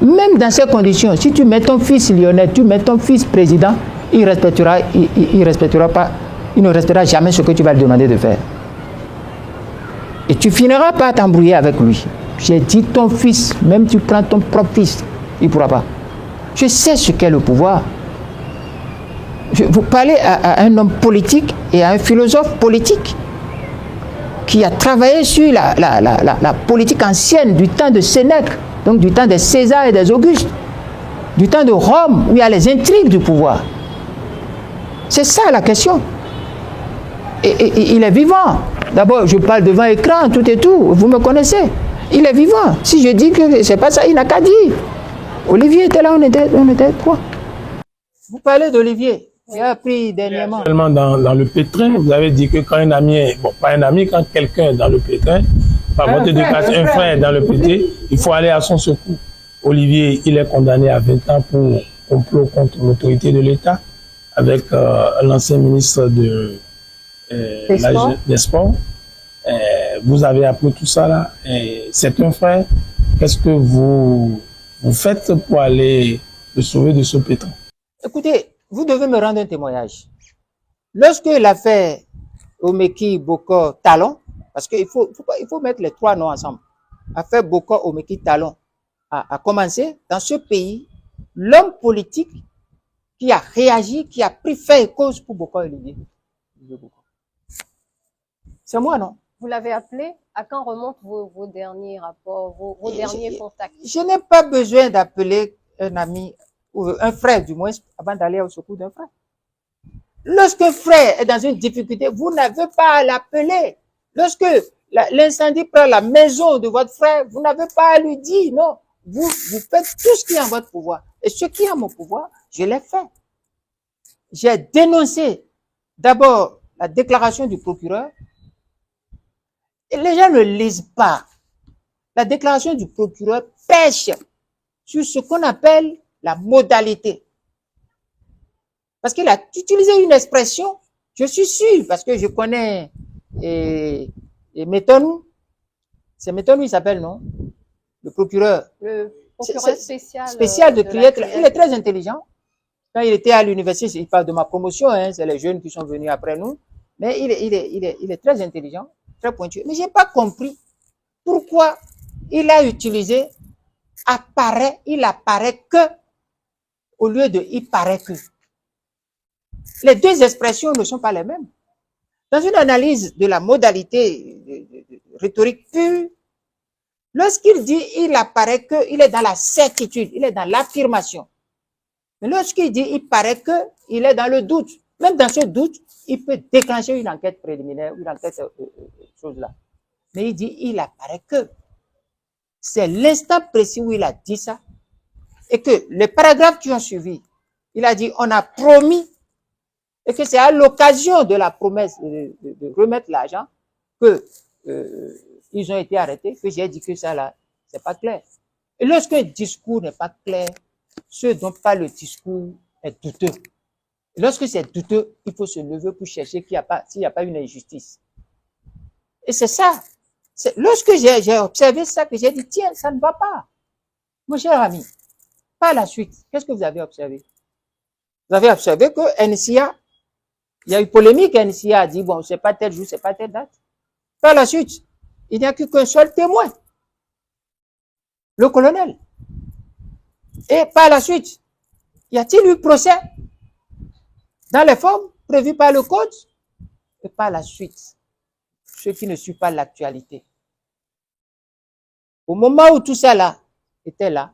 Même dans ces conditions, si tu mets ton fils Lionel, tu mets ton fils président, il ne respectera jamais ce que tu vas lui demander de faire. Et tu finiras par t'embrouiller avec lui. J'ai dit ton fils, même tu prends ton propre fils, il ne pourra pas. Je sais ce qu'est le pouvoir. Vous parlez à un homme politique et à un philosophe politique qui a travaillé sur la politique ancienne du temps de Sénèque, donc du temps des Césars et des Augustes, du temps de Rome, où il y a les intrigues du pouvoir. C'est ça la question. Et il est vivant. D'abord, je parle devant écran, tout et tout, vous me connaissez. Il est vivant. Si je dis que c'est pas ça, il n'a qu'à dire. Olivier était là, on était trois. Vous parlez d'Olivier. J'ai appris dernièrement. Dans le pétrin, vous avez dit que quand un ami est, bon, pas un ami, quand quelqu'un est dans le pétrin, par votre éducation, un frère est dans le pétrin, il faut aller à son secours. Olivier, il est condamné à 20 ans pour complot contre l'autorité de l'État, avec l'ancien ministre des Sports. Vous avez appris tout ça là. C'est un frère. Qu'est-ce que vous faites pour aller le sauver de ce pétrin? Écoutez, vous devez me rendre un témoignage. Lorsque l'affaire Omeki Bokor Talon, parce qu'il faut mettre les trois noms ensemble, l'affaire Bokor Omeki Talon a commencé dans ce pays, l'homme politique qui a réagi, qui a pris fait et cause pour Bokor Olivier. C'est moi, non? Vous l'avez appelé? À quand remontent vos derniers rapports, vos derniers contacts? Je n'ai pas besoin d'appeler un ami, ou un frère du moins, avant d'aller au secours d'un frère. Lorsqu'un frère est dans une difficulté, vous n'avez pas à l'appeler. Lorsque l'incendie prend la maison de votre frère, vous n'avez pas à lui dire, non. Vous faites tout ce qui est en votre pouvoir. Et ce qui est en mon pouvoir, je l'ai fait. J'ai dénoncé d'abord la déclaration du procureur. Et les gens ne lisent pas. La déclaration du procureur pêche sur ce qu'on appelle la modalité. Parce qu'il a utilisé une expression, je suis sûr, parce que je connais Métonou. C'est Métonou, il s'appelle, non? Le procureur. Le procureur spécial. Spécial de Criècle. Il est très intelligent. Quand il était à l'université, il parle de ma promotion, hein, c'est les jeunes qui sont venus après nous. Mais il est très intelligent, très pointu. Mais j'ai pas compris pourquoi il a utilisé apparaît, il apparaît que, au lieu de il paraît que. Les deux expressions ne sont pas les mêmes. Dans une analyse de la modalité rhétorique pure, lorsqu'il dit il apparaît que, il est dans la certitude, il est dans l'affirmation. Mais lorsqu'il dit il paraît que, il est dans le doute. Même dans ce doute, il peut déclencher une enquête préliminaire, une enquête chose là. Mais il dit il apparaît que. C'est l'instant précis où il a dit ça. Et que les paragraphes qui ont suivi, il a dit on a promis, et que c'est à l'occasion de la promesse de remettre l'argent que ils ont été arrêtés, que j'ai dit que ça là, c'est pas clair. Et lorsqu'un discours n'est pas clair, ce dont parle le discours est douteux. Et lorsque c'est douteux, il faut se lever pour chercher s'il n'y a pas une injustice. Et c'est ça. Lorsque j'ai observé ça, que j'ai dit, tiens, ça ne va pas. Mon cher ami, par la suite, qu'est-ce que vous avez observé? Vous avez observé que NCA, il y a eu polémique, NCA a dit, bon, c'est pas tel jour, c'est pas telle date. Par la suite, il n'y a qu'un seul témoin, le colonel. Et par la suite, y a-t-il eu procès dans les formes prévues par le code? Et par la suite, ceux qui ne suivent pas l'actualité. Au moment où tout ça là était là,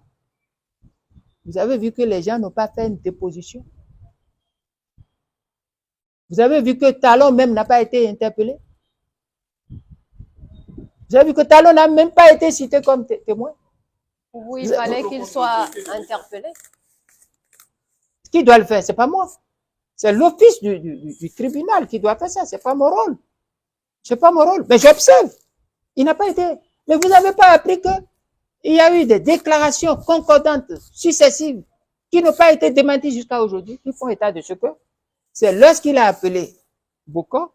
vous avez vu que les gens n'ont pas fait une déposition. Vous avez vu que Talon même n'a pas été interpellé. Vous avez vu que Talon n'a même pas été cité comme témoin. Oui, il fallait qu'il soit interpellé. Qui doit le faire? C'est pas moi. C'est l'office du tribunal qui doit faire ça. C'est pas mon rôle. C'est pas mon rôle. Mais j'observe. Il n'a pas été. Mais vous n'avez pas appris que il y a eu des déclarations concordantes successives qui n'ont pas été démenties jusqu'à aujourd'hui, qui font état de ce que c'est lorsqu'il a appelé Bokor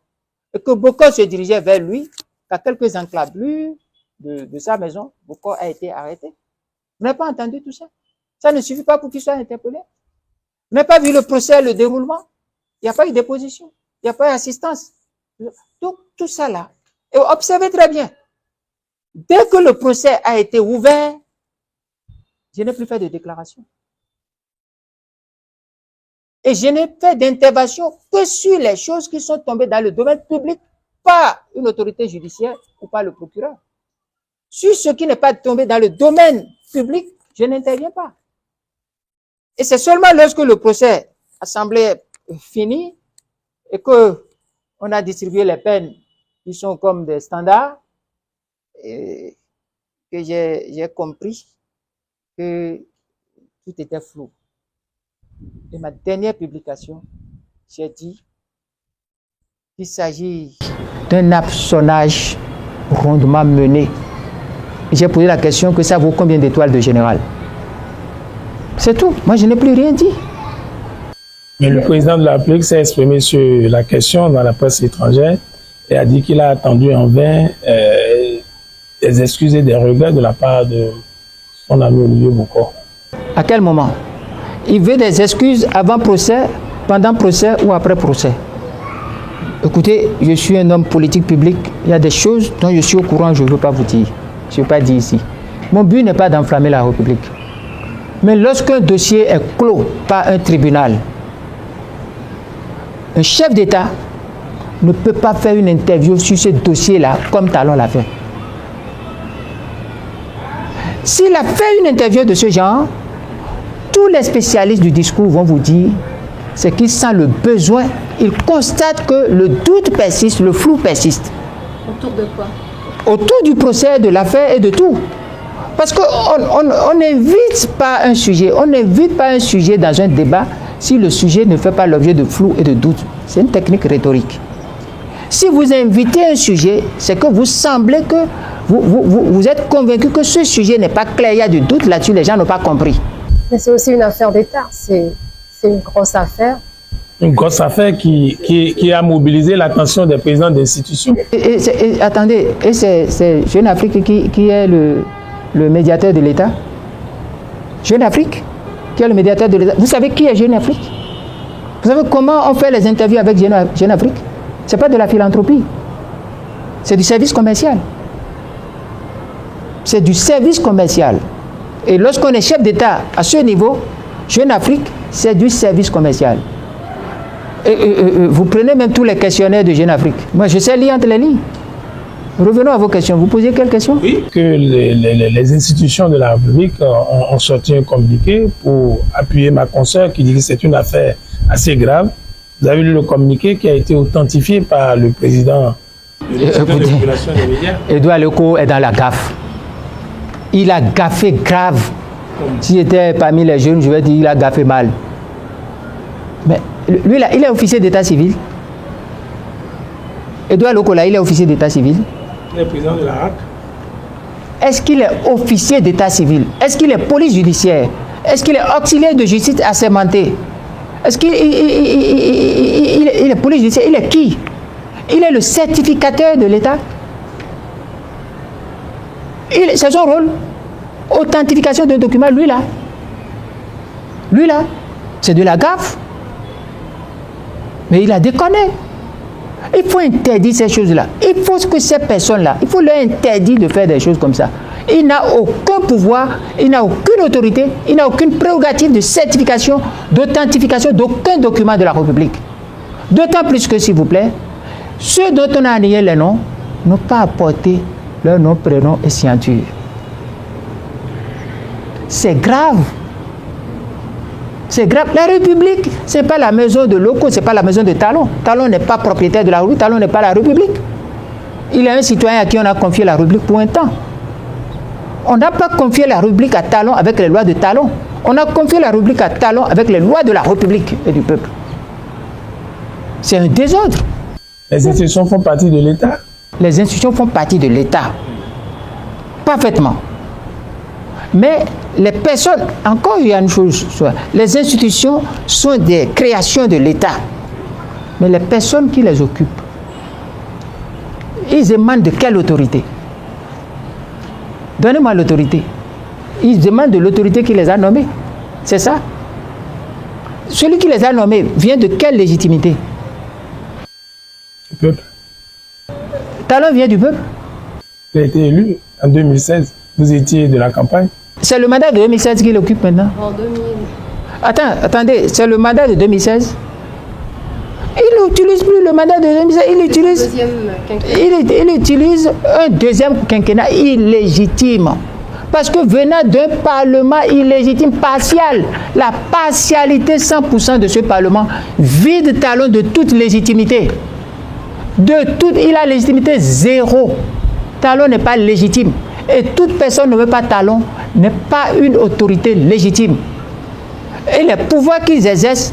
et que Bokor se dirigeait vers lui, qu'à quelques encablures de sa maison, Bokor a été arrêté. Vous n'avez pas entendu tout ça? Ça ne suffit pas pour qu'il soit interpellé. Vous n'avez pas vu le procès, le déroulement? Il n'y a pas eu de déposition. Il n'y a pas eu d'assistance. Donc, tout ça là. Et observez très bien. Dès que le procès a été ouvert, je n'ai plus fait de déclaration. Et je n'ai fait d'intervention que sur les choses qui sont tombées dans le domaine public par une autorité judiciaire ou par le procureur. Sur ce qui n'est pas tombé dans le domaine public, je n'interviens pas. Et c'est seulement lorsque le procès a semblé fini et que on a distribué les peines qui sont comme des standards et que j'ai compris que tout était flou. Et ma dernière publication, j'ai dit qu'il s'agit d'un hameçonnage rondement mené. J'ai posé la question que ça vaut combien d'étoiles de général? C'est tout. Moi, je n'ai plus rien dit. Mais le président de la République s'est exprimé sur la question dans la presse étrangère et a dit qu'il a attendu en vain des excuses et des regrets de la part de son ami Olivier Bokor. À quel moment? Il veut des excuses avant procès, pendant procès ou après procès. Écoutez, je suis un homme politique public. Il y a des choses dont je suis au courant, je ne veux pas vous dire. Je ne veux pas dire ici. Mon but n'est pas d'enflammer la République. Mais lorsqu'un dossier est clos par un tribunal, un chef d'État ne peut pas faire une interview sur ce dossier-là comme Talon l'a fait. S'il a fait une interview de ce genre, tous les spécialistes du discours vont vous dire, c'est qu'il sent le besoin, il constate que le doute persiste, le flou persiste. Autour de quoi? Autour du procès, de l'affaire et de tout. Parce qu'on n'invite pas un sujet, on n'invite pas un sujet dans un débat si le sujet ne fait pas l'objet de flou et de doute. C'est une technique rhétorique. Si vous invitez un sujet, c'est que vous semblez que vous êtes convaincu que ce sujet n'est pas clair, il y a du doute là-dessus, les gens n'ont pas compris. Mais c'est aussi une affaire d'État, c'est une grosse affaire. Une grosse affaire qui a mobilisé l'attention des présidents d'institutions. Attendez, et c'est Jeune Afrique qui est le médiateur de l'État? Jeune Afrique qui est le médiateur de l'État. Vous savez qui est Jeune Afrique? Vous savez comment on fait les interviews avec Jeune Afrique? Ce n'est pas de la philanthropie. C'est du service commercial. C'est du service commercial. Et lorsqu'on est chef d'État à ce niveau, Jeune Afrique, c'est du service commercial. Vous prenez même tous les questionnaires de Jeune Afrique. Moi, je sais lire entre les lignes. Revenons à vos questions. Vous posez quelles questions? Oui, que les institutions de la République ont sorti un communiqué pour appuyer ma consoeur qui dit que c'est une affaire assez grave. Vous avez lu le communiqué qui a été authentifié par le président de l'Institut de régulation des médias. Edouard Leco est dans la gaffe. Il a gaffé grave. S'il était parmi les jeunes, je vais dire qu'il a gaffé mal. Mais lui, là, il est officier d'état civil. Edouard Leco, là, il est officier d'état civil. Il est président de la RAC. Est-ce qu'il est officier d'état civil? Est-ce qu'il est police judiciaire? Est-ce qu'il est auxiliaire de justice assermenté? Est-ce qu'il est police judiciaire? Il est qui? Il est le certificateur de l'État. C'est son rôle. Authentification d'un document, lui là. Lui là, c'est de la gaffe. Mais il a déconné. Il faut interdire ces choses-là. Il faut que ces personnes-là, il faut leur interdire de faire des choses comme ça. Il n'a aucun pouvoir, il n'a aucune autorité, il n'a aucune prérogative de certification, d'authentification d'aucun document de la République. D'autant plus que, s'il vous plaît, ceux dont on a annulé les noms n'ont pas apporté leur nom, prénom et signature. C'est grave. C'est grave. La République, ce n'est pas la maison de Leco, ce n'est pas la maison de Talon. Talon n'est pas propriétaire de la République, Talon n'est pas la République. Il est un citoyen à qui on a confié la République pour un temps. On n'a pas confié la République à Talon avec les lois de Talon. On a confié la République à Talon avec les lois de la République et du peuple. C'est un désordre. Les institutions font partie de l'État. Les institutions font partie de l'État. Parfaitement. Mais les personnes, encore il y a une chose, les institutions sont des créations de l'État. Mais les personnes qui les occupent, ils émanent de quelle autorité? Donnez-moi l'autorité. Ils demandent de l'autorité qui les a nommés. C'est ça. Celui qui les a nommés vient de quelle légitimité? Du peuple. Talon vient du peuple. Il a été élu en 2016. Vous étiez de la campagne. C'est le mandat de 2016 qu'il occupe maintenant. En 2000. Attendez, c'est le mandat de 2016. Il n'utilise plus le mandat de 2016, Deuxième quinquennat. il utilise un deuxième quinquennat illégitime. Parce que venant d'un parlement illégitime, partial, la partialité 100% de ce parlement vide Talon de toute légitimité. Il a légitimité zéro. Talon n'est pas légitime. Et toute personne ne veut pas Talon n'est pas une autorité légitime. Et les pouvoirs qu'ils exercent,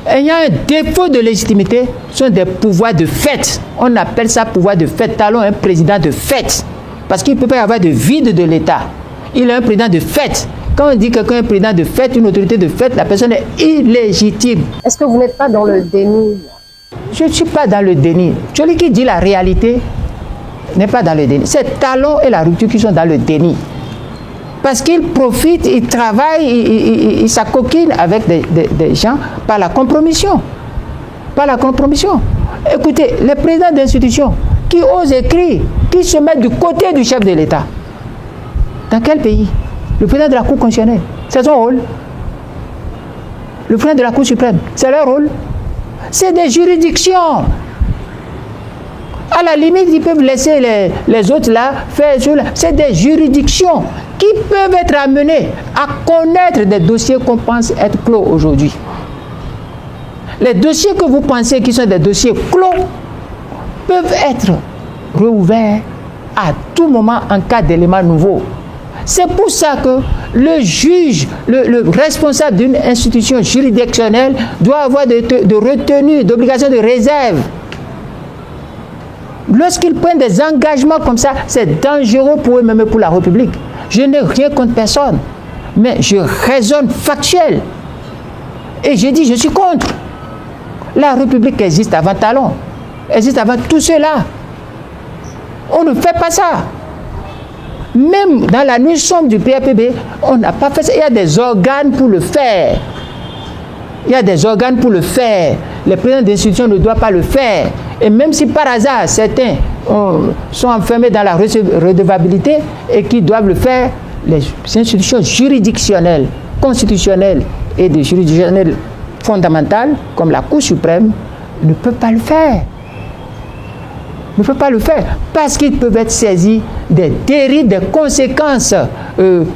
ayant un défaut de légitimité, sont des pouvoirs de fait. On appelle ça pouvoir de fait. Talon est un président de fait. Parce qu'il ne peut pas y avoir de vide de l'État. Il est un président de fait. Quand on dit que quelqu'un est un président de fait, une autorité de fait, la personne est illégitime. Est-ce que vous n'êtes pas dans le déni? Je ne suis pas dans le déni. Celui qui dit la réalité n'est pas dans le déni. C'est Talon et la rupture qui sont dans le déni. Parce qu'ils profitent, ils travaillent, ils s'acoquinent avec des gens par la compromission. Par la compromission. Écoutez, les présidents d'institutions qui osent écrire, qui se mettent du côté du chef de l'État. Dans quel pays? Le président de la Cour constitutionnelle, c'est son rôle. Le président de la Cour suprême, c'est leur rôle. C'est des juridictions. À la limite, ils peuvent laisser les autres là faire. C'est des juridictions qui peuvent être amenées à connaître des dossiers qu'on pense être clos aujourd'hui. Les dossiers que vous pensez qui sont des dossiers clos peuvent être réouverts à tout moment en cas d'éléments nouveaux. C'est pour ça que le juge, le responsable d'une institution juridictionnelle doit avoir de retenue, d'obligation de réserve. Lorsqu'ils prennent des engagements comme ça, c'est dangereux pour eux, même pour la République. Je n'ai rien contre personne, mais je raisonne factuel. Et je dis, je suis contre. La République existe avant Talon, existe avant tout cela. On ne fait pas ça. Même dans la nuit sombre du PAPB, on n'a pas fait ça. Il y a des organes pour le faire. Il y a des organes pour le faire. Les présidents d'institutions ne doivent pas le faire. Et même si par hasard, certains sont enfermés dans la redevabilité et qui doivent le faire, les institutions juridictionnelles, constitutionnelles et des juridictionnelles fondamentales, comme la Cour suprême, ne peuvent pas le faire. Ne peuvent pas le faire parce qu'ils peuvent être saisis des dérives, des conséquences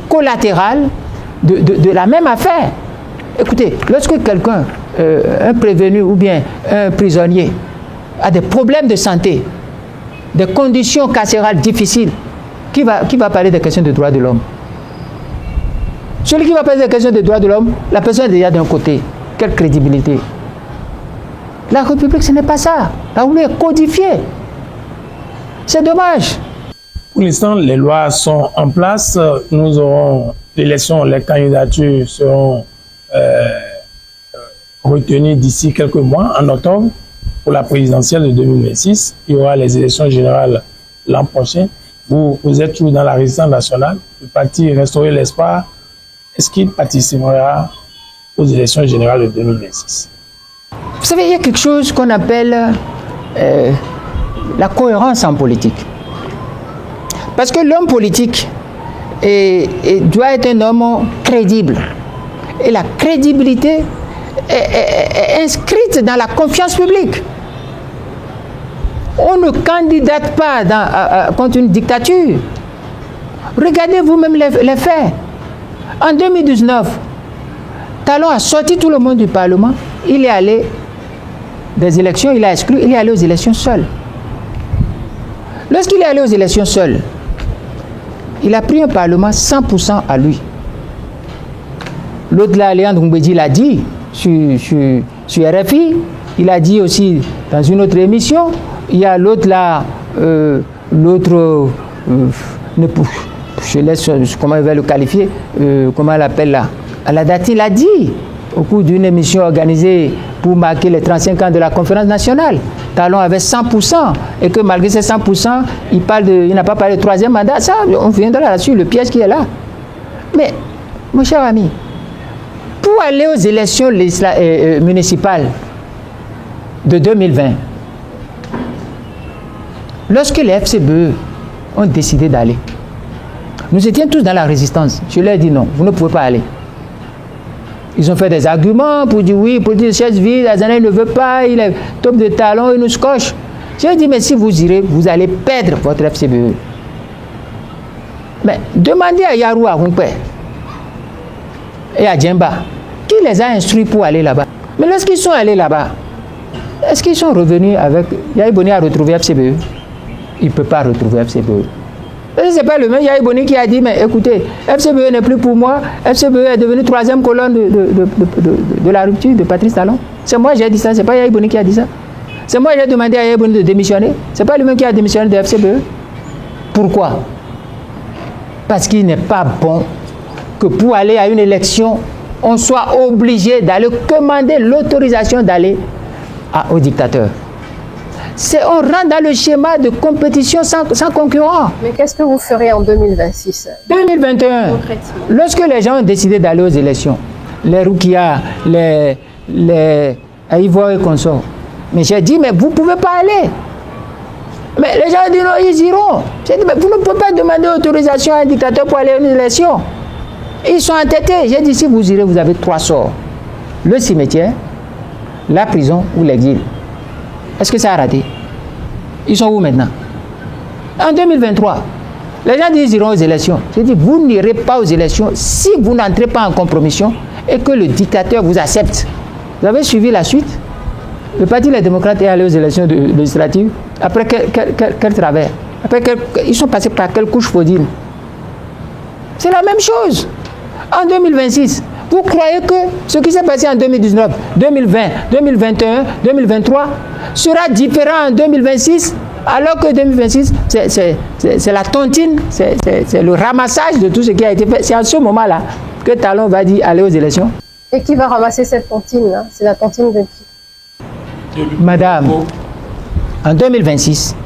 collatérales de la même affaire. Écoutez, lorsque quelqu'un, un prévenu ou bien un prisonnier, a des problèmes de santé, des conditions carcérales difficiles, qui va parler des questions de droits de l'homme? Celui qui va parler des questions de droits de l'homme, la personne est déjà d'un côté. Quelle crédibilité? La République, ce n'est pas ça. La République est codifiée. C'est dommage. Pour l'instant, les lois sont en place. Nous aurons l'élection, les candidatures seront retenues d'ici quelques mois, en octobre, pour la présidentielle de 2026. Il y aura les élections générales l'an prochain. Vous êtes toujours dans la résistance nationale. Le parti Restaurer l'Espoir, est-ce qu'il participera aux élections générales de 2026? Vous savez, il y a quelque chose qu'on appelle la cohérence en politique. Parce que l'homme politique doit être un homme crédible. Et la crédibilité est inscrite dans la confiance publique. On ne candidate pas contre une dictature. Regardez vous-même les faits. En 2019, Talon a sorti tout le monde du Parlement. Il est allé des élections, il a exclu, il est allé aux élections seul. Lorsqu'il est allé aux élections seul, il a pris un Parlement 100% à lui. L'autre là, Léandre Mbedi l'a dit sur RFI, il a dit aussi dans une autre émission. Il y a l'autre là, je laisse, comment il va le qualifier, comment elle appelle là, Aladati l'a dit au cours d'une émission organisée pour marquer les 35 ans de la conférence nationale. Talon avait 100% et que malgré ces 100%, il n'a pas parlé de troisième mandat. Ça, on viendra là-dessus, le piège qui est là. Mais, mon cher ami, pour aller aux élections municipales de 2020, lorsque les FCBE ont décidé d'aller, nous étions tous dans la résistance. Je leur ai dit non, vous ne pouvez pas aller. Ils ont fait des arguments pour dire oui, pour dire chaise vide, Azanel ne veut pas, il est top de talon, il nous scotche. J'ai dit mais si vous irez, vous allez perdre votre FCBE. Mais demandez à Yarou Arumpé et à Djemba qui les a instruits pour aller là-bas. Mais lorsqu'ils sont allés là-bas, est-ce qu'ils sont revenus avec... Yahi Boni a retrouvé FCBE? Il ne peut pas retrouver FCBE. Ce n'est pas le même Yahi Boni qui a dit, mais écoutez, FCBE n'est plus pour moi, FCBE est devenu troisième colonne de la rupture de Patrice Talon. C'est moi qui ai dit ça, ce n'est pas Yahi Boni qui a dit ça. C'est moi qui ai demandé à Yahi Boni de démissionner. Ce n'est pas lui-même qui a démissionné de FCBE. Pourquoi? Parce qu'il n'est pas bon que pour aller à une élection, on soit obligé d'aller commander l'autorisation d'aller au dictateur. On rentre dans le schéma de compétition sans concurrent. Mais qu'est-ce que vous ferez en 2026? 2021, lorsque les gens ont décidé d'aller aux élections, les Roukia, les Ivoire et consorts, mais j'ai dit, mais vous ne pouvez pas aller. Mais les gens ont dit non, ils iront. J'ai dit, mais vous ne pouvez pas demander autorisation à un dictateur pour aller à une élection. Ils sont entêtés. J'ai dit, si vous irez, vous avez 3 sorts. Le cimetière, la prison ou l'exil. Est-ce que ça a raté? Ils sont où maintenant? En 2023, les gens disent qu'ils iront aux élections. J'ai dit, vous n'irez pas aux élections si vous n'entrez pas en compromission et que le dictateur vous accepte. Vous avez suivi la suite? Le Parti des démocrates est allé aux élections législatives. Après quel travers? Après ils sont passés par quelle couche faudine? C'est la même chose. En 2026, vous croyez que ce qui s'est passé en 2019, 2020, 2021, 2023 sera différent en 2026, alors que 2026, c'est la tontine, c'est le ramassage de tout ce qui a été fait. C'est à ce moment-là que Talon va dire aller aux élections. Et qui va ramasser cette tontine là? C'est la tontine de qui? Madame, en 2026,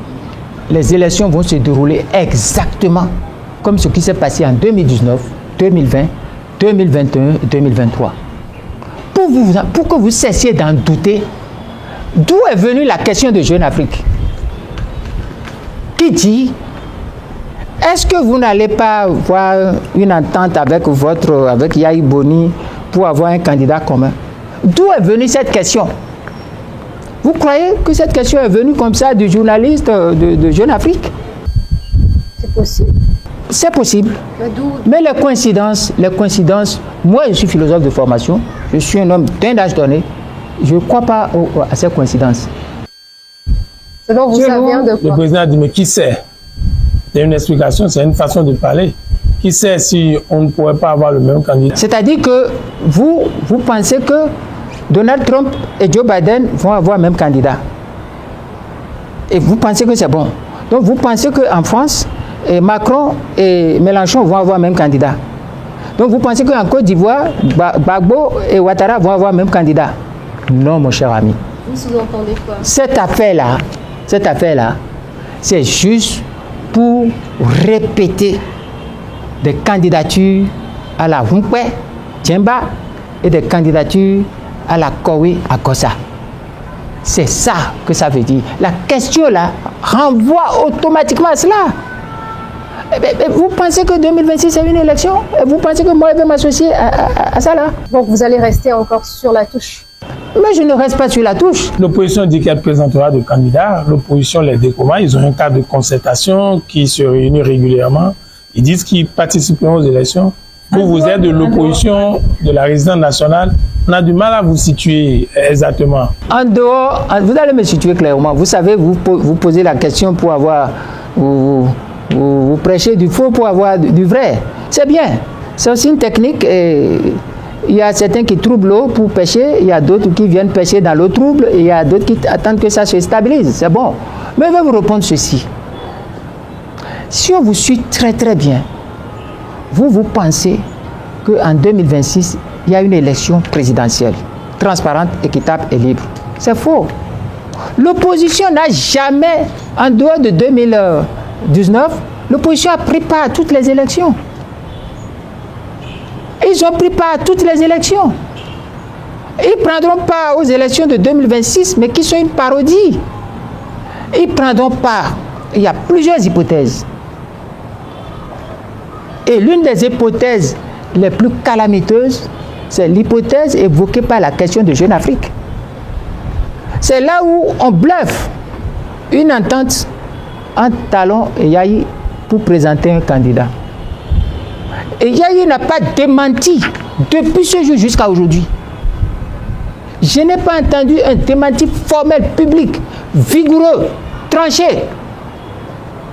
les élections vont se dérouler exactement comme ce qui s'est passé en 2019, 2020, 2021 et 2023. Pour que vous cessiez d'en douter, d'où est venue la question de Jeune Afrique? Qui dit, est-ce que vous n'allez pas voir une entente avec Yahi Boni pour avoir un candidat commun? D'où est venue cette question? Vous croyez que cette question est venue comme ça du journaliste de Jeune Afrique? C'est possible. C'est possible. Mais les coïncidences, moi je suis philosophe de formation, je suis un homme d'un âge donné, je ne crois pas à ces coïncidences. Selon vous, ça vient de quoi? Le président a dit, mais qui sait? C'est une explication, c'est une façon de parler. Qui sait si on ne pourrait pas avoir le même candidat? C'est-à-dire que vous pensez que Donald Trump et Joe Biden vont avoir le même candidat. Et vous pensez que c'est bon. Donc vous pensez qu'en France, Macron et Mélenchon vont avoir le même candidat. Donc vous pensez qu'en Côte d'Ivoire, Gbagbo et Ouattara vont avoir le même candidat. Non, mon cher ami. Vous sous-entendez quoi? Cette affaire-là, c'est juste pour répéter des candidatures à la Humpé, Djemba et des candidatures à la Kowe Akosa. C'est ça que ça veut dire. La question là renvoie automatiquement à cela. Vous pensez que 2026 c'est une élection? Vous pensez que moi je vais m'associer à ça là? Donc vous allez rester encore sur la touche? Mais je ne reste pas sur la touche. L'opposition dit qu'elle présentera des candidats. L'opposition les découvre. Ils ont un cadre de concertation qui se réunit régulièrement. Ils disent qu'ils participeront aux élections. Vous êtes de l'opposition, de la résidence nationale. On a du mal à vous situer exactement. En dehors, vous allez me situer clairement. Vous savez, vous posez la question pour avoir... Vous prêchez du faux pour avoir du vrai. C'est bien. C'est aussi une technique. Et il y a certains qui troublent l'eau pour pêcher. Il y a d'autres qui viennent pêcher dans l'eau trouble. Et il y a d'autres qui attendent que ça se stabilise. C'est bon. Mais je vais vous répondre ceci. Si on vous suit très très bien, vous pensez qu'en 2026, il y a une élection présidentielle, transparente, équitable et libre. C'est faux. L'opposition n'a jamais, en dehors de 2019, l'opposition a pris part à toutes les élections. Ils ont pris part à toutes les élections. Ils ne prendront pas aux élections de 2026, mais qui sont une parodie. Ils prendront part. Il y a plusieurs hypothèses. Et l'une des hypothèses les plus calamiteuses, c'est l'hypothèse évoquée par la question de Jeune Afrique. C'est là où on bluffe une entente entre Talon et Yahi pour présenter un candidat. Et Yahi n'a pas démenti depuis ce jour jusqu'à aujourd'hui. Je n'ai pas entendu un démenti formel, public, vigoureux, tranché.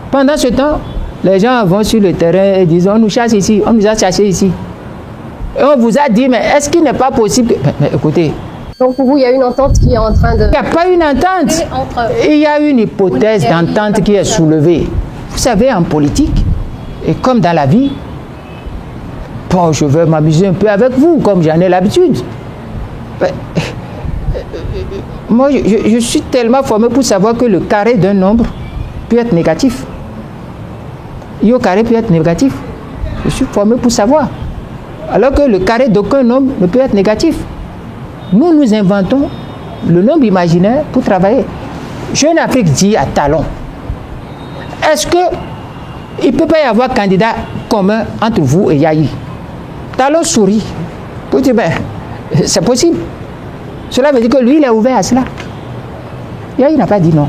Pendant ce temps, les gens vont sur le terrain et disent on nous chasse ici, on nous a chassé ici. Et on vous a dit, mais est-ce qu'il n'est pas possible que... Mais écoutez. Donc pour vous, il y a une entente qui est en train de... Il n'y a pas une entente. Il y a une hypothèse d'entente qui est soulevée. Vous savez, en politique, et comme dans la vie, bon, je veux m'amuser un peu avec vous, comme j'en ai l'habitude. Moi, je suis tellement formé pour savoir que le carré d'un nombre peut être négatif. I au carré peut être négatif. Je suis formé pour savoir. Alors que le carré d'aucun nombre ne peut être négatif. Nous, nous inventons le nombre imaginaire pour travailler. Jeune Afrique dit à Talon, est-ce qu'il ne peut pas y avoir candidat commun entre vous et Yahi? Talon sourit. Pour dire, ben, c'est possible. Cela veut dire que lui, il est ouvert à cela. Yahi n'a pas dit non.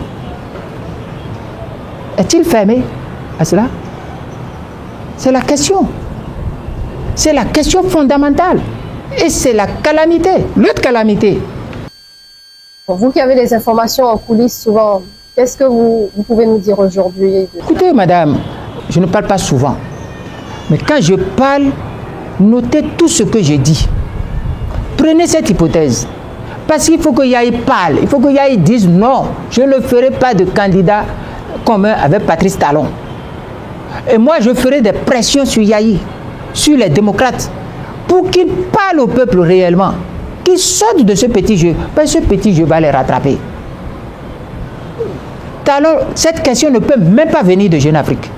Est-il fermé à cela? C'est la question. C'est la question fondamentale. Et c'est la calamité, l'autre calamité. Pour vous qui avez des informations en coulisses souvent, qu'est-ce que vous pouvez nous dire aujourd'hui? Écoutez, madame, je ne parle pas souvent. Mais quand je parle, notez tout ce que je dis. Prenez cette hypothèse. Parce qu'il faut que Yahi parle. Il faut que Yahi dise non, je ne ferai pas de candidat commun avec Patrice Talon. Et moi, je ferai des pressions sur Yahi, sur les démocrates, pour qu'ils parlent au peuple réellement, qu'ils sortent de ce petit jeu, parce que ce petit jeu va les rattraper. Talon, cette question ne peut même pas venir de Jeune Afrique.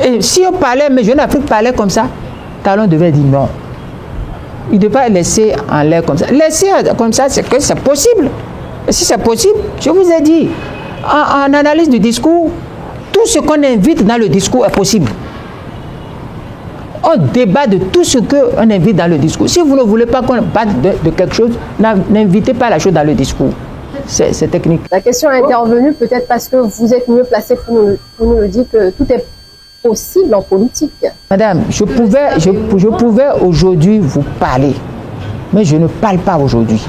Et si on parlait, mais Jeune Afrique parlait comme ça, Talon devait dire non. Il ne devait pas laisser en l'air comme ça. Laisser comme ça, c'est que c'est possible. Et si c'est possible, je vous ai dit, en analyse du discours, tout ce qu'on invite dans le discours est possible. On débat de tout ce qu'on invite dans le discours. Si vous ne voulez pas qu'on parle de quelque chose, n'invitez pas la chose dans le discours. C'est technique. La question est intervenue peut-être parce que vous êtes mieux placé pour nous le dire que tout est possible en politique. Madame, je pouvais aujourd'hui vous parler, mais je ne parle pas aujourd'hui.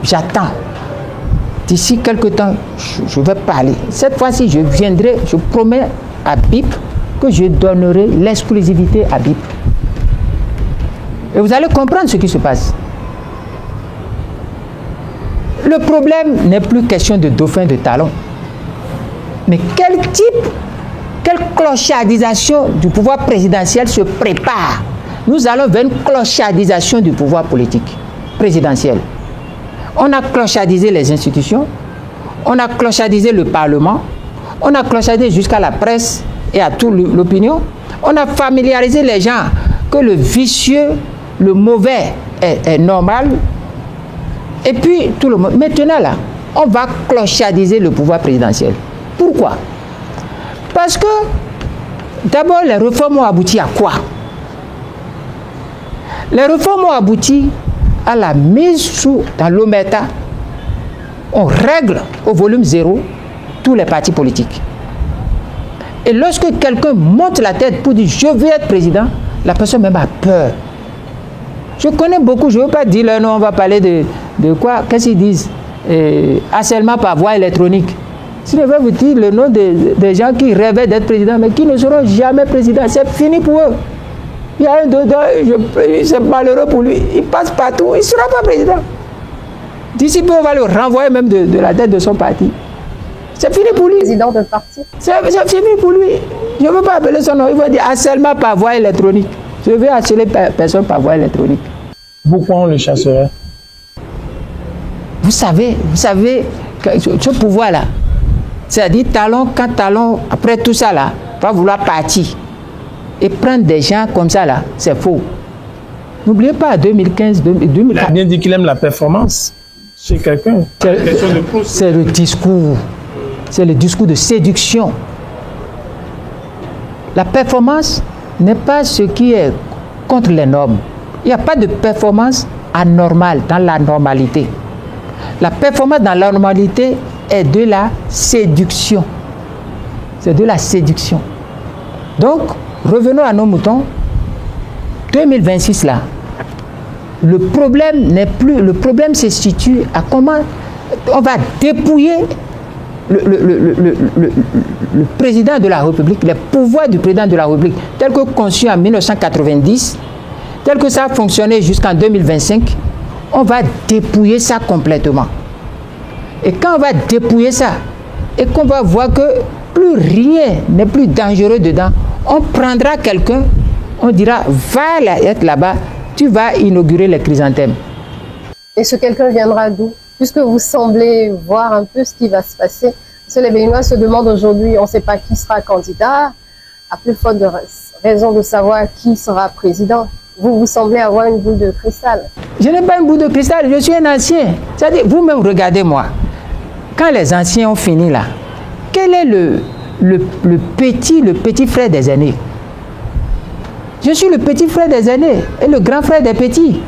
J'attends. D'ici quelques temps, je vais parler. Cette fois-ci, je viendrai, je promets à BIP que je donnerai l'exclusivité à BIP. Et vous allez comprendre ce qui se passe. Le problème n'est plus question de dauphin de Talon. Mais quelle clochardisation du pouvoir présidentiel se prépare? Nous allons vers une clochardisation du pouvoir politique présidentiel. On a clochardisé les institutions, on a clochardisé le Parlement, on a clochardisé jusqu'à la presse et à toute l'opinion. On a familiarisé les gens que le vicieux, le mauvais est normal. Et puis, tout le monde. Maintenant, là, on va clochardiser le pouvoir présidentiel. Pourquoi? Parce que, d'abord, les réformes ont abouti à quoi? Les réformes ont abouti à la mise dans l'omerta. On règle au volume 0 tous les partis politiques. Et lorsque quelqu'un monte la tête pour dire « je veux être président », la personne même a peur. Je connais beaucoup, je ne veux pas dire leur nom, on va parler de quoi? Qu'est-ce qu'ils disent? Harcèlement par voie électronique. Si je vais vous dire le nom des gens qui rêvaient d'être président, mais qui ne seront jamais présidents, c'est fini pour eux. Il y a un dedans, c'est malheureux pour lui. Il passe partout, il ne sera pas président. D'ici peu, on va le renvoyer même de la tête de son parti. C'est fini pour lui. Président de parti. C'est fini pour lui. Je ne veux pas appeler son nom. Il va dire harcèlement par voie électronique. Je veux harceler personne par voie électronique. Pourquoi on le chasserait? Vous savez, ce pouvoir-là, c'est-à-dire Talon, quand Talon, après tout ça, là, va vouloir partir. et prendre des gens comme ça là, c'est faux. N'oubliez pas, 2015, Il a 2004. bien dit qu'il aime la performance chez quelqu'un. C'est le discours. C'est le discours de séduction. La performance n'est pas ce qui est contre les normes. Il n'y a pas de performance anormale dans la normalité. La performance dans la normalité est de la séduction. C'est de la séduction. Donc, revenons à nos moutons. 2026 là, le problème n'est plus, le problème se situe à comment on va dépouiller le président de la République, les pouvoirs du président de la République, tel que conçu en 1990, tel que ça a fonctionné jusqu'en 2025, on va dépouiller ça complètement. Et quand on va dépouiller ça, et qu'on va voir que plus rien n'est plus dangereux dedans, on prendra quelqu'un, on dira, va être là-bas, tu vas inaugurer les chrysanthèmes. Et ce quelqu'un viendra d'où? Puisque vous semblez voir un peu ce qui va se passer. Parce que les Béninois se demandent aujourd'hui, on ne sait pas qui sera candidat, à plus forte de raison de savoir qui sera président. Vous semblez avoir une boule de cristal. Je n'ai pas une boule de cristal, je suis un ancien. C'est-à-dire, vous-même, regardez-moi. Quand les anciens ont fini là, quel est le petit frère des aînés? Je suis le petit frère des aînés et le grand frère des petits.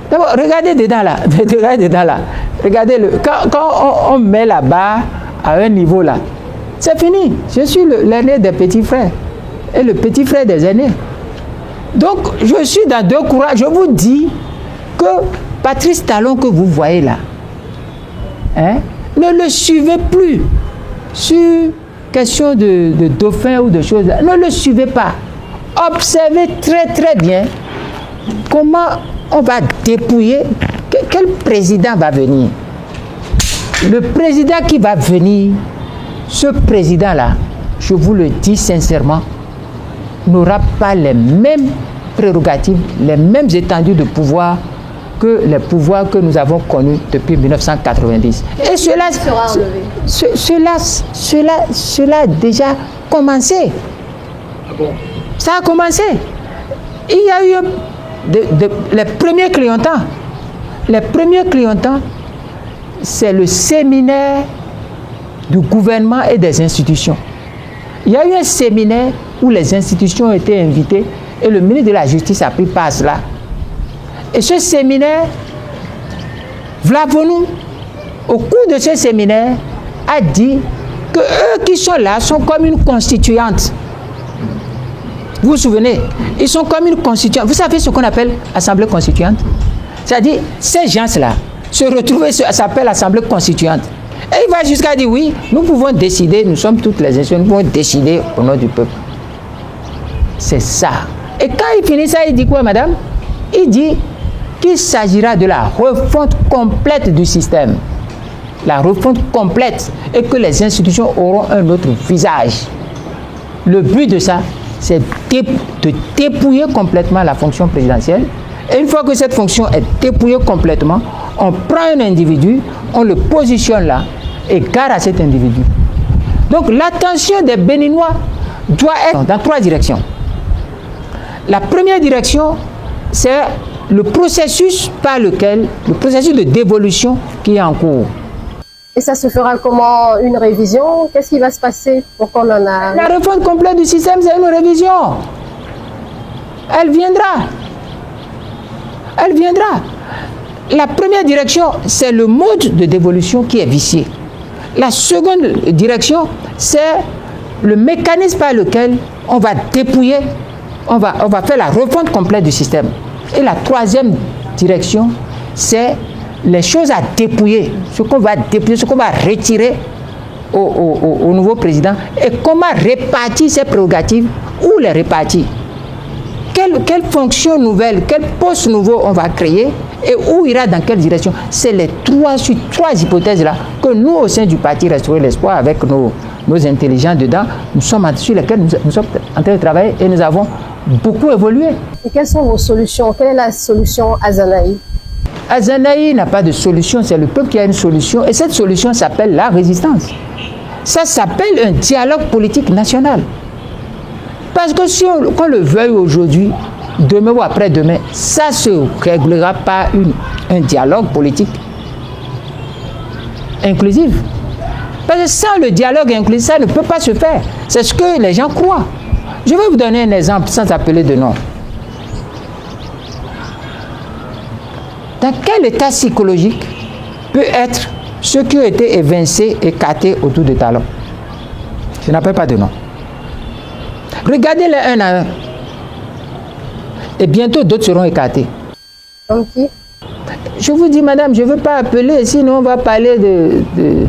D'abord, regardez dedans là. Regardez dedans là. Regardez-le. Quand on met là-bas à un niveau là, c'est fini. Je suis l'aîné des petits frères et le petit frère des aînés. Donc, je suis dans deux courants. Je vous dis que Patrice Talon que vous voyez là, hein, ne le suivez plus sur question de dauphin ou de choses. Ne le suivez pas. Observez très très bien comment on va dépouiller. Quel président va venir? Le président qui va venir, ce président-là, je vous le dis sincèrement, n'aura pas les mêmes prérogatives, les mêmes étendues de pouvoir que les pouvoirs que nous avons connus depuis 1990. Et cela a déjà commencé. Ah bon? Ça a commencé. Il y a eu les premiers clientants. Les premiers clientants, c'est le séminaire du gouvernement et des institutions. Il y a eu un séminaire où les institutions ont été invitées et le ministre de la Justice a pris part à cela. Et ce séminaire, Vlavonou, au cours de ce séminaire, a dit que eux qui sont là sont comme une constituante. Vous vous souvenez? Ils sont comme une constituante. Vous savez ce qu'on appelle assemblée constituante? C'est-à-dire, ces gens-là se retrouvent, ça s'appelle assemblée constituante. Et il va jusqu'à dire, oui, nous pouvons décider, nous sommes toutes les institutions, nous pouvons décider au nom du peuple. C'est ça. Et quand il finit ça, il dit quoi, madame? Il dit qu'il s'agira de la refonte complète du système. La refonte complète. Et que les institutions auront un autre visage. Le but de ça, c'est de dépouiller complètement la fonction présidentielle. Et une fois que cette fonction est dépouillée complètement, on prend un individu, on le positionne là, et gare à cet individu. Donc l'attention des Béninois doit être dans trois directions. La première direction, c'est le processus par lequel, le processus de dévolution qui est en cours. Et ça se fera comment? Une révision? Qu'est-ce qui va se passer pour qu'on en a... La réforme complète du système, c'est une révision. Elle viendra. Elle viendra. La première direction, c'est le mode de dévolution qui est vicié. La seconde direction, c'est le mécanisme par lequel on va dépouiller, on va faire la refonte complète du système. Et la troisième direction, c'est les choses à dépouiller, ce qu'on va dépouiller, ce qu'on va retirer au nouveau président et comment répartir ces prérogatives, où les répartir. Quelle fonction nouvelle, quel poste nouveau on va créer et où ira dans quelle direction. C'est les trois hypothèses-là que nous, au sein du parti Restaurer l'Espoir, avec nos intelligents dedans, nous sommes sur lesquels nous sommes en train de travailler et nous avons beaucoup évolué. Et quelles sont vos solutions? Quelle est la solution Azanaï? Azanaï n'a pas de solution, c'est le peuple qui a une solution et cette solution s'appelle la résistance. Ça s'appelle un dialogue politique national. Parce que si qu'on le veuille aujourd'hui, demain ou après-demain, ça se réglera par un dialogue politique inclusif. Parce que sans le dialogue inclusif, ça ne peut pas se faire. C'est ce que les gens croient. Je vais vous donner un exemple sans appeler de nom. Dans quel état psychologique peut être ceux qui ont été évincés, écartés autour de Talon? Je n'appelle pas de nom. Regardez-les un à un. Et bientôt, d'autres seront écartés. Comme qui? Je vous dis, madame, je ne veux pas appeler, sinon on va parler de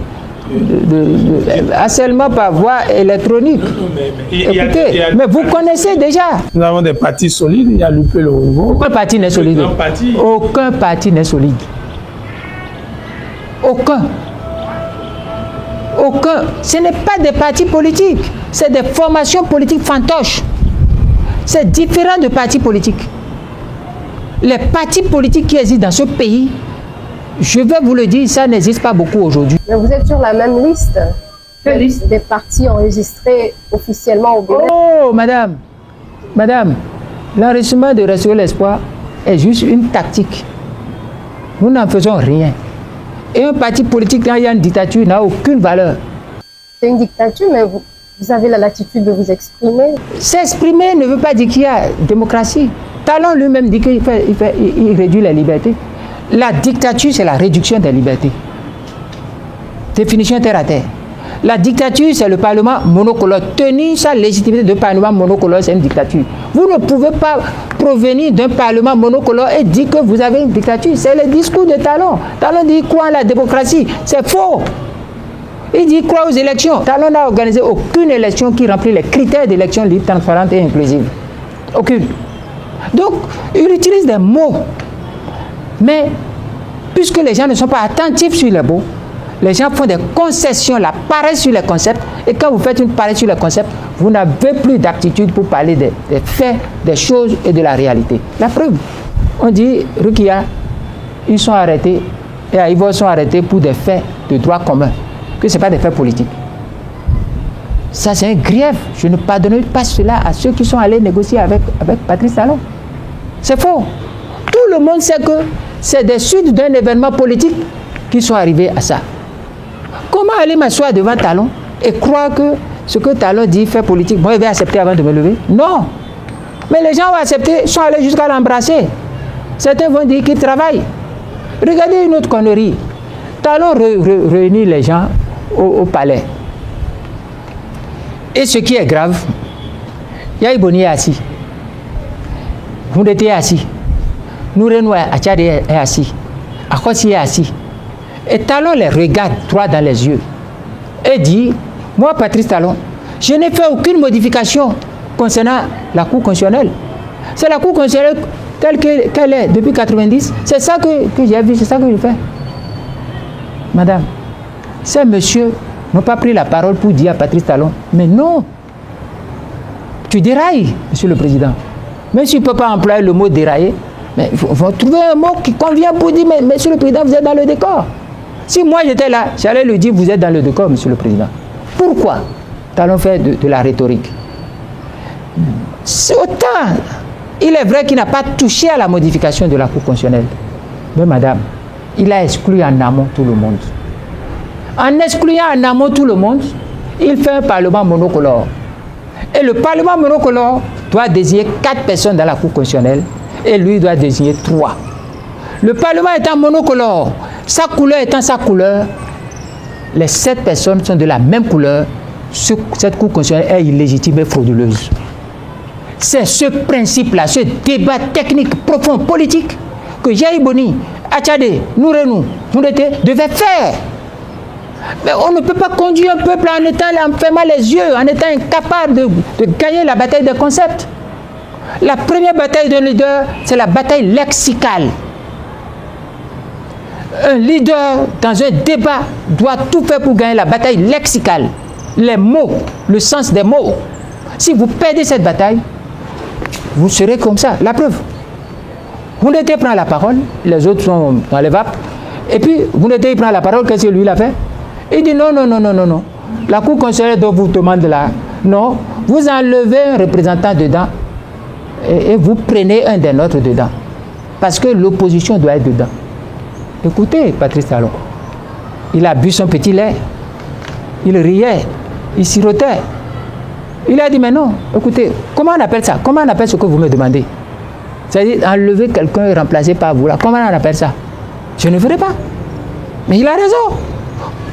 harcèlement par voie électronique. Écoutez, mais vous connaissez déjà. Nous avons des partis solides, il y a l'UP, le Renouveau. Aucun parti n'est solide. Aucun parti n'est solide. Aucun. Aucun. Ce n'est pas des partis politiques, c'est des formations politiques fantoches. C'est différent de partis politiques. Les partis politiques qui existent dans ce pays, je vais vous le dire, ça n'existe pas beaucoup aujourd'hui. Mais vous êtes sur la même liste que des partis enregistrés officiellement au Bénin. Oh, madame, l'enregistrement de Restaurer l'Espoir est juste une tactique. Nous n'en faisons rien. Et un parti politique, quand il y a une dictature, n'a aucune valeur. C'est une dictature, mais vous avez la latitude de vous exprimer. S'exprimer ne veut pas dire qu'il y a démocratie. Talon lui-même dit qu'il réduit les libertés. La dictature, c'est la réduction des libertés. Définition terre à terre. La dictature, c'est le Parlement monocolore. Tenir sa légitimité de Parlement monocolore, c'est une dictature. Vous ne pouvez pas provenir d'un Parlement monocolore et dire que vous avez une dictature. C'est le discours de Talon. Talon dit qu'il croit en la démocratie. C'est faux. Il dit qu'il croit aux élections. Talon n'a organisé aucune élection qui remplit les critères d'élection libre, transparente et inclusive. Aucune. Donc, il utilise des mots. Mais, puisque les gens ne sont pas attentifs sur les mots, les gens font des concessions, la paresse sur les concepts. Et quand vous faites une paresse sur les concepts, vous n'avez plus d'aptitude pour parler des faits, des choses et de la réalité. La preuve, on dit, Rukia, ils sont arrêtés, et à Ivor sont arrêtés pour des faits de droit commun, que ce n'est pas des faits politiques. Ça, c'est un grief. Je ne pardonnerai pas cela à ceux qui sont allés négocier avec Patrice Talon. C'est faux. Tout le monde sait que c'est des suites d'un événement politique qui sont arrivés à ça. Comment aller m'asseoir devant Talon et croire que ce que Talon dit fait politique, moi je vais accepter avant de me lever? Non. Mais les gens ont accepté, sont allés jusqu'à l'embrasser. Certains vont dire qu'ils travaillent. Regardez une autre connerie. Talon réunit les gens au palais. Et ce qui est grave, Yaïboni est assis. Houndete est assis. Nourenou Achade est assis. Akosi est assis. Et Talon les regarde droit dans les yeux et dit, moi Patrice Talon, je n'ai fait aucune modification concernant la Cour constitutionnelle. C'est la Cour constitutionnelle telle qu'elle est depuis 90. C'est ça que j'ai vu, c'est ça que je fais. Madame, ces messieurs n'ont pas pris la parole pour dire à Patrice Talon, mais non, tu dérailles, monsieur le président. Même si tu ne peux pas employer le mot dérailler, mais il faut trouver un mot qui convient pour dire, mais monsieur le président, vous êtes dans le décor. Si moi j'étais là, j'allais lui dire, vous êtes dans le décor, monsieur le président. Pourquoi Talon fait de la rhétorique? C'est autant, il est vrai qu'il n'a pas touché à la modification de la Cour constitutionnelle. Mais madame, il a exclu en amont tout le monde. En excluant en amont tout le monde, il fait un parlement monocolore. Et le parlement monocolore doit désigner 4 personnes dans la Cour constitutionnelle et lui doit désigner 3. Le parlement étant monocolore, sa couleur étant sa couleur, les 7 personnes sont de la même couleur. Cette Cour constitutionnelle est illégitime et frauduleuse. C'est ce principe-là, ce débat technique profond, politique, que Yaïboni, Achade, Nourenou, Houndete devaient faire. Mais on ne peut pas conduire un peuple en fermant les yeux, en étant incapable de gagner la bataille des concepts. La première bataille d'un leader, c'est la bataille lexicale. Un leader, dans un débat, doit tout faire pour gagner la bataille lexicale. Les mots, le sens des mots. Si vous perdez cette bataille, vous serez comme ça. La preuve. Houndete prend la parole, les autres sont dans les vapes. Et puis, Houndete prend la parole, qu'est-ce que lui il a fait? Il dit non. La Cour constitutionnelle dont vous demande là, non, Vous enlevez un représentant dedans et vous prenez un des nôtres dedans. Parce que l'opposition doit être dedans. Écoutez, Patrice Talon. Il a bu son petit lait. Il riait. Il sirotait. Il a dit, mais non, écoutez, comment on appelle ça? Comment on appelle ce que vous me demandez? C'est-à-dire enlever quelqu'un et remplacer par vous là. Comment on appelle ça? Je ne ferai pas. Mais il a raison.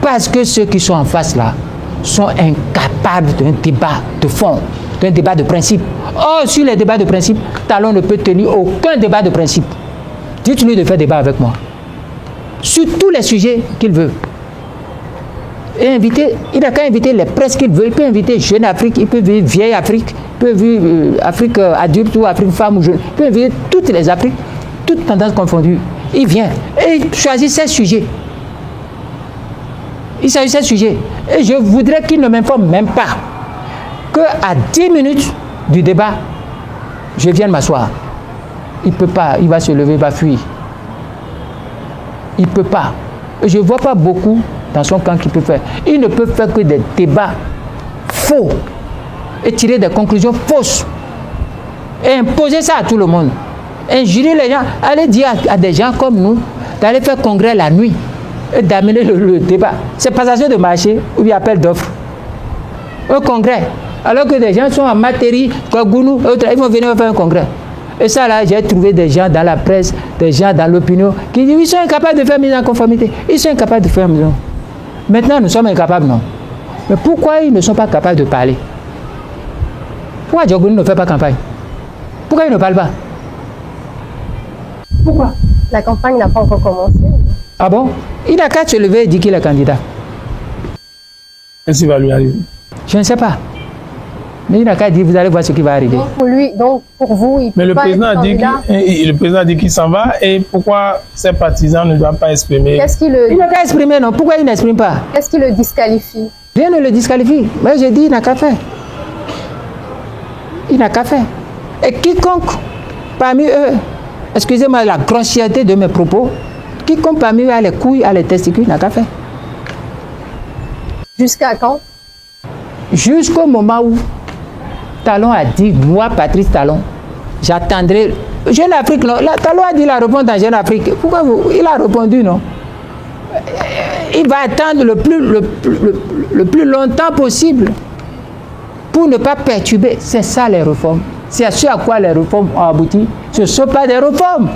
Parce que ceux qui sont en face là sont incapables d'un débat de fond, d'un débat de principe. Or, sur les débats de principe, Talon ne peut tenir aucun débat de principe. Dites-lui de faire débat avec moi. Sur tous les sujets qu'il veut. Et inviter, il n'a qu'à inviter les presses qu'il veut. Il peut inviter Jeune Afrique, il peut inviter Vieille Afrique, il peut inviter Afrique adulte ou Afrique femme ou jeune. Il peut inviter toutes les Afriques, toutes tendances confondues. Il vient et il choisit ses sujets. Il s'agit de ces sujets. Et je voudrais qu'il ne m'informe même pas qu'à 10 minutes du débat, je viens de m'asseoir. Il ne peut pas, il va se lever, il va fuir. Il ne peut pas. Et je ne vois pas beaucoup dans son camp qu'il peut faire. Il ne peut faire que des débats faux et tirer des conclusions fausses. Et imposer ça à tout le monde. Injurer les gens. Aller dire à des gens comme nous d'aller faire congrès la nuit et d'amener le débat. C'est passation de marché ou bien appel d'offres. Un congrès. Alors que des gens sont en Matéri, Kogounou, ils vont venir faire un congrès. Et ça là, j'ai trouvé des gens dans la presse, des gens dans l'opinion qui disent ils sont incapables de faire mise en conformité. Ils sont incapables de faire mise en... Maintenant, nous sommes incapables, non. Mais pourquoi ils ne sont pas capables de parler? Pourquoi Djogounou ne fait pas campagne? Pourquoi il ne parle pas? Pourquoi? La campagne n'a pas encore commencé. Ah bon? Il n'a qu'à se lever et dire qu'il est candidat. Qu'est-ce qui va lui arriver? Je ne sais pas. Mais il n'a qu'à dire, vous allez voir ce qui va arriver. Donc pour vous, il Mais peut le pas président, être a dit qu'il s'en va, et pourquoi ses partisans ne doivent pas exprimer? Qu'est-ce qui Il n'a qu'à exprimer, non? Pourquoi il n'exprime pas? Qu'est-ce qui le disqualifie? Rien ne le disqualifie. Mais j'ai dit, il n'a qu'à faire. Il n'a qu'à faire. Et quiconque parmi eux, excusez-moi la grossièreté de mes propos, quiconque parmi eux a les couilles, a les testicules, il n'a qu'à faire. Jusqu'à quand? Jusqu'au moment où Talon a dit, moi, Patrice Talon, j'attendrai. Jeune Afrique, non. Talon a dit la réponse dans Jeune Afrique. Pourquoi il a répondu, non? Il va attendre le plus longtemps possible pour ne pas perturber. C'est ça les réformes. C'est à ce à quoi les réformes ont abouti. Ce ne sont pas des réformes.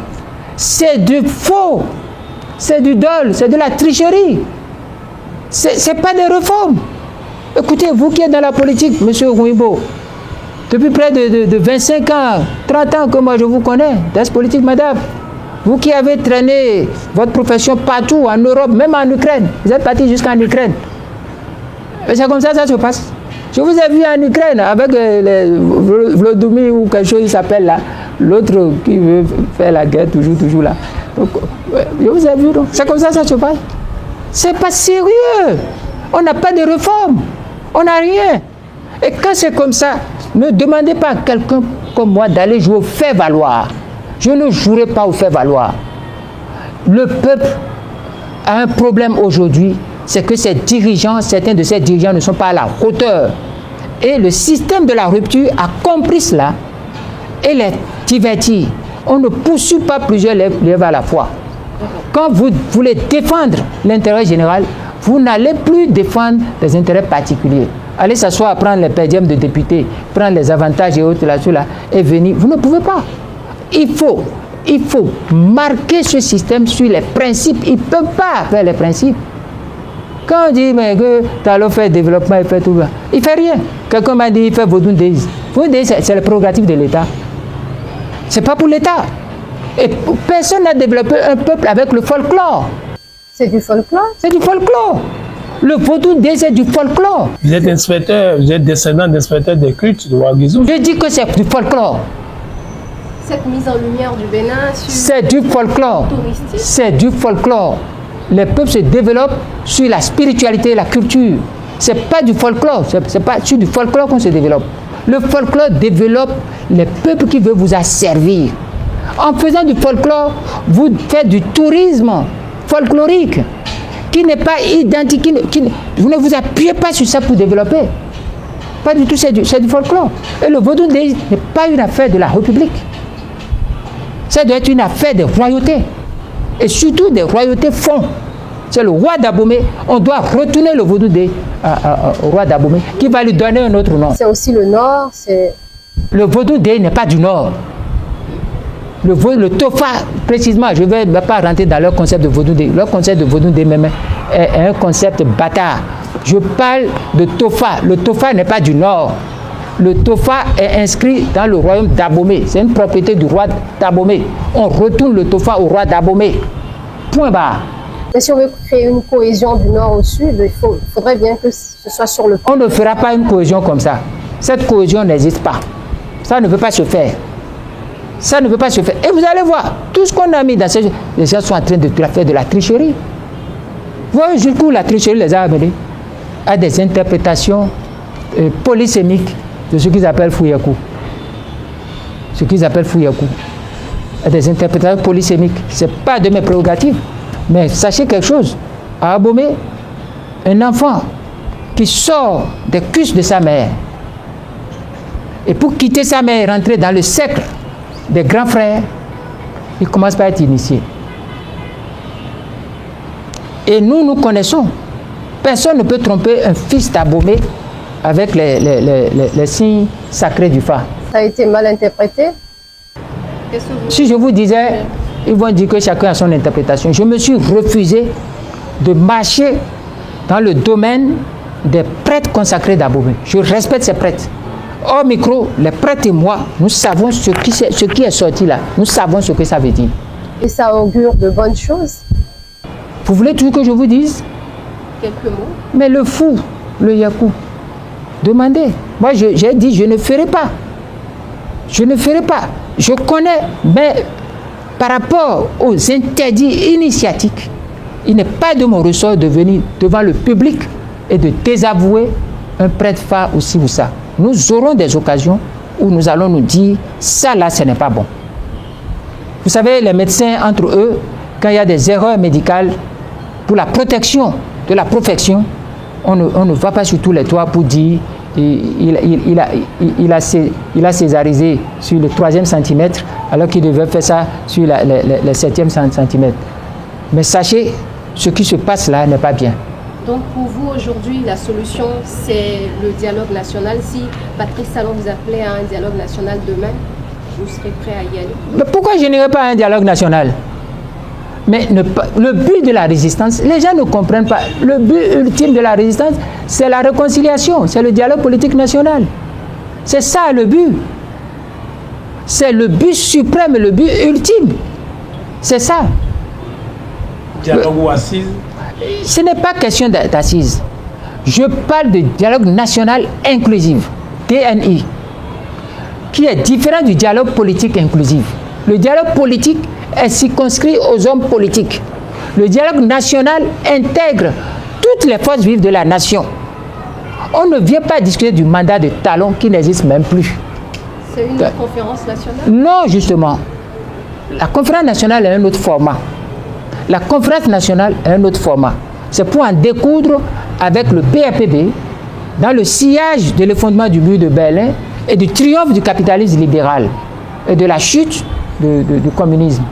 C'est du faux. C'est du dol. C'est de la tricherie. Ce n'est pas des réformes. Écoutez, vous qui êtes dans la politique, M. Ouimbo, depuis près de 25 ans, 30 ans que moi je vous connais, dans cette politique, madame, vous qui avez traîné votre profession partout en Europe, même en Ukraine, vous êtes parti jusqu'en Ukraine. C'est comme ça que ça se passe. Je vous ai vu en Ukraine avec Vladimir ou quelque chose qui s'appelle là, l'autre qui veut faire la guerre toujours là. Donc, je vous ai vu, donc. C'est comme ça que ça se passe. C'est pas sérieux. On n'a pas de réforme. On n'a rien. Et quand c'est comme ça, ne demandez pas à quelqu'un comme moi d'aller jouer au fait-valoir. Je ne jouerai pas au fait-valoir. Le peuple a un problème aujourd'hui, c'est que ses dirigeants, certains de ces dirigeants ne sont pas à la hauteur. Et le système de la rupture a compris cela et les divertit. On ne poursuit pas plusieurs lèvres à la fois. Quand vous voulez défendre l'intérêt général, vous n'allez plus défendre des intérêts particuliers. Allez s'asseoir, prendre les perdièmes de députés, prendre les avantages et autres là-dessus là, et venir. Vous ne pouvez pas. Il faut marquer ce système sur les principes. Ils ne peuvent pas faire les principes. Quand on dit mais que Talon fait développement, il fait tout ça, il ne fait rien. Quelqu'un m'a dit il fait Vodun Days. Vodun Days, c'est le prérogative de l'État. Ce n'est pas pour l'État. Et personne n'a développé un peuple avec le folklore. C'est du folklore? C'est du folklore. Le Vodun Days, c'est du folklore. Vous êtes inspecteur, vous êtes descendant d'inspecteur des cultes de Ouagadougou. Je dis que c'est du folklore. Cette mise en lumière du Bénin sur... C'est du folklore. C'est du folklore. Les peuples se développent sur la spiritualité et la culture. Ce n'est pas du folklore. C'est pas sur du folklore qu'on se développe. Le folklore développe les peuples qui veulent vous asservir. En faisant du folklore, vous faites du tourisme folklorique qui n'est pas identique. Vous ne vous appuyez pas sur ça pour développer. Pas du tout, c'est du folklore. Et le vaudou n'est pas une affaire de la République. Ça doit être une affaire des royautés. Et surtout des royautés fonds. C'est le roi d'Abomey. On doit retourner le vaudou au roi d'Abomey, qui va lui donner un autre nom. C'est aussi le Nord, c'est... Le vaudou n'est pas du Nord. Le Tofa, précisément, je ne vais pas rentrer dans leur concept de vaudou. Leur concept de vaudou même est un concept bâtard. Je parle de Tofa. Le Tofa n'est pas du Nord. Le Tofa est inscrit dans le royaume d'Abomey. C'est une propriété du roi d'Abomey. On retourne le Tofa au roi d'Abomey. Point barre. Mais si on veut créer une cohésion du Nord au Sud, il faudrait bien que ce soit sur le... On ne fera pas une cohésion comme ça. Cette cohésion n'existe pas. Ça ne peut pas se faire. Ça ne peut pas se faire. Et vous allez voir, tout ce qu'on a mis dans ces... Les gens sont en train de faire de la tricherie. Vous voyez jusqu'où la tricherie les a amenés à des interprétations polysémiques de ce qu'ils appellent Fouyakou. Ce qu'ils appellent Fouyakou. À des interprétations polysémiques. Ce n'est pas de mes prérogatives. Mais sachez quelque chose. À Abomey, un enfant qui sort des cuisses de sa mère et pour quitter sa mère et rentrer dans le cercle des grands frères, il commence par être initié. Et nous connaissons. Personne ne peut tromper un fils d'Abomey avec les signes sacrés du Fa. Ça a été mal interprété? Si je vous disais, ils vont dire que chacun a son interprétation. Je me suis refusé de marcher dans le domaine des prêtres consacrés d'Abomey. Je respecte ces prêtres. Hors micro, les prêtres et moi, nous savons ce qui est sorti là. Nous savons ce que ça veut dire. Et ça augure de bonnes choses? Vous voulez toujours que je vous dise? Quelques mots. Mais le fou, le Yakou, demandez. Moi, j'ai dit, je ne ferai pas. Je ne ferai pas. Je connais, mais par rapport aux interdits initiatiques, il n'est pas de mon ressort de venir devant le public et de désavouer un prêtre phare aussi ou ça. Nous aurons des occasions où nous allons nous dire, ça là, ce n'est pas bon. Vous savez, les médecins, entre eux, quand il y a des erreurs médicales, pour la protection de la profession, on ne va pas sur tous les toits pour dire il a césarisé sur le 3e centimètre alors qu'il devait faire ça sur le 7e centimètre. Mais sachez, ce qui se passe là n'est pas bien. Donc pour vous aujourd'hui, la solution c'est le dialogue national. Si Patrice Talon vous appelait à un dialogue national demain, vous serez prêt à y aller? Mais pourquoi je n'irai pas à un dialogue national? Mais le but de la résistance, les gens ne comprennent pas. Le but ultime de la résistance, c'est la réconciliation, c'est le dialogue politique national. C'est ça le but. C'est le but suprême, le but ultime. C'est ça. Dialogue ou assise? Ce n'est pas question d'assise. Je parle de dialogue national inclusif, DNI, qui est différent du dialogue politique inclusif. Le dialogue politique est circonscrit aux hommes politiques. Le dialogue national intègre toutes les forces vives de la nation. On ne vient pas discuter du mandat de Talon qui n'existe même plus. C'est une conférence nationale? Non, justement. La conférence nationale est un autre format. La conférence nationale est un autre format. C'est pour en découdre avec le PAPB dans le sillage de l'effondrement du mur de Berlin et du triomphe du capitalisme libéral et de la chute du communisme.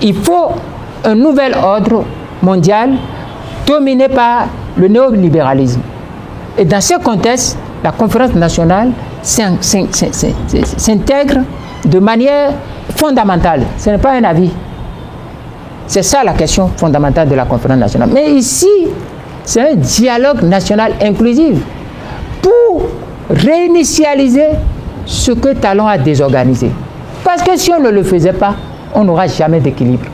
Il faut un nouvel ordre mondial dominé par le néolibéralisme. Et dans ce contexte, la conférence nationale s'intègre de manière fondamentale. Ce n'est pas un avis. C'est ça la question fondamentale de la conférence nationale. Mais ici, c'est un dialogue national inclusif pour réinitialiser ce que Talon a désorganisé. Parce que si on ne le faisait pas, on n'aura jamais d'équilibre.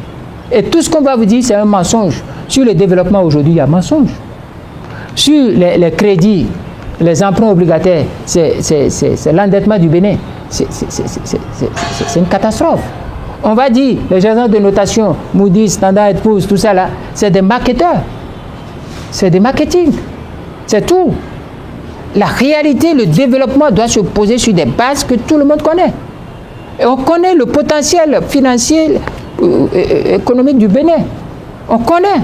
Et tout ce qu'on va vous dire, c'est un mensonge. Sur le développement aujourd'hui, il y a mensonge. Sur les crédits, les emprunts obligataires, c'est l'endettement du Bénin. C'est une catastrophe. On va dire, les agences de notation, Moody's, Standard & Poor's, tout ça là, c'est des marketeurs. C'est des marketing. C'est tout. La réalité, le développement doit se poser sur des bases que tout le monde connaît. Et on connaît le potentiel financier, économique du Bénin. On connaît.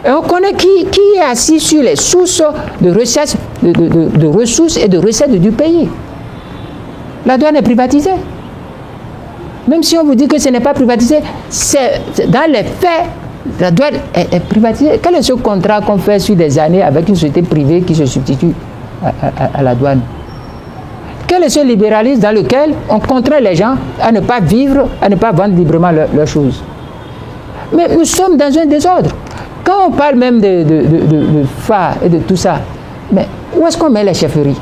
Et on connaît qui est assis sur les sources de recherche de ressources et de recettes du pays. La douane est privatisée. Même si on vous dit que ce n'est pas privatisé, c'est dans les faits, la douane est privatisée. Quel est ce contrat qu'on fait sur des années avec une société privée qui se substitue à la douane? Quel est ce libéralisme dans lequel on contraint les gens à ne pas vivre, à ne pas vendre librement leurs choses? Mais nous sommes dans un désordre. Quand on parle même de phare et de tout ça, mais où est-ce qu'on met les chefferies?